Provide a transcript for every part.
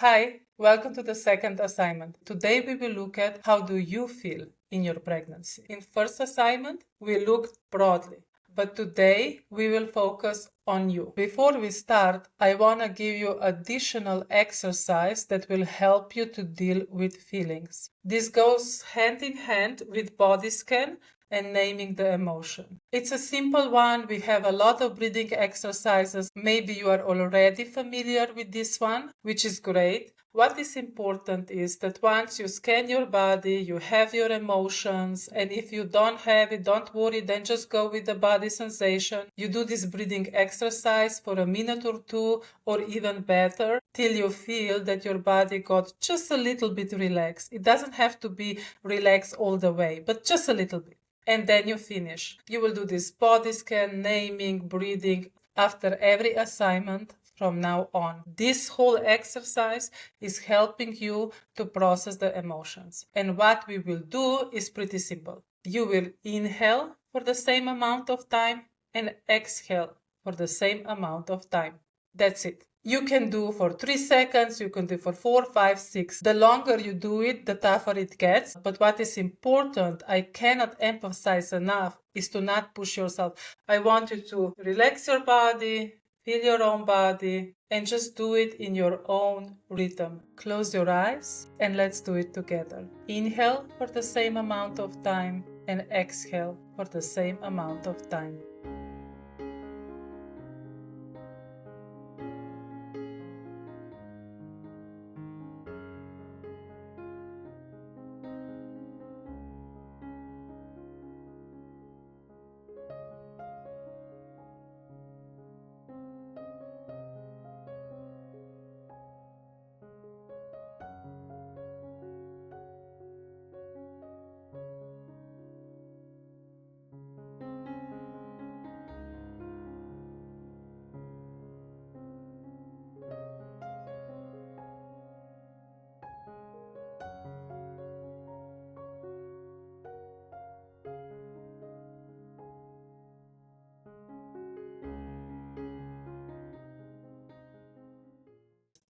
Hi, welcome to the second assignment. Today we will look at how do you feel in your pregnancy. In first assignment, we looked broadly, but today we will focus on you. Before we start, I want to give you additional exercise that will help you to deal with feelings. This goes hand in hand with body scan and naming the emotion. It's a simple one. We have a lot of breathing exercises. Maybe you are already familiar with this one, which is great. What is important is that once you scan your body, you have your emotions, and if you don't have it, don't worry, then just go with the body sensation. You do this breathing exercise for a minute or two, or even better, till you feel that your body got just a little bit relaxed. It doesn't have to be relaxed all the way, but just a little bit. And then you finish. You will do this body scan, naming, breathing after every assignment from now on. This whole exercise is helping you to process the emotions. And what we will do is pretty simple. You will inhale for the same amount of time and exhale for the same amount of time. That's it. You can do for 3 seconds, you can do for 4, 5, 6. The longer you do it, the tougher it gets. But what is important, I cannot emphasize enough, is to not push yourself. I want you to relax your body, feel your own body, and just do it in your own rhythm. Close your eyes and let's do it together. Inhale for the same amount of time and exhale for the same amount of time.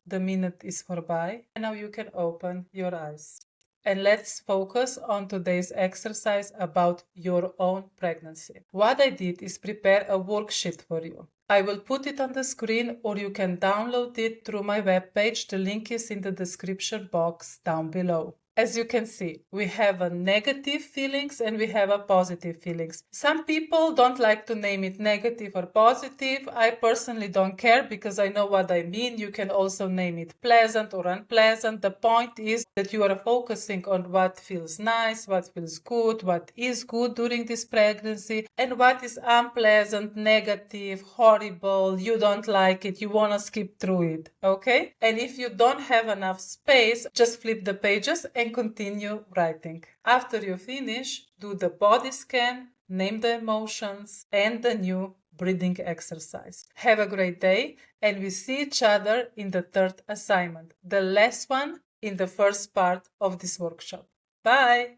The minute is forby, and now you can open your eyes. And let's focus on today's exercise about your own pregnancy. What I did is prepare a worksheet for you. I will put it on the screen, or you can download it through my webpage. The link is in the description box down below. As you can see, we have a negative feelings and we have a positive feelings. Some people don't like to name it negative or positive. I personally don't care because I know what I mean. You can also name it pleasant or unpleasant. The point is that you are focusing on what feels nice, what feels good, what is good during this pregnancy, and what is unpleasant, negative, horrible, you don't like it, you want to skip through it, okay? And if you don't have enough space, just flip the pages and continue writing. After you finish, do the body scan, name the emotions, and the new breathing exercise. Have a great day, and we see each other in the third assignment, the last one in the first part of this workshop. Bye!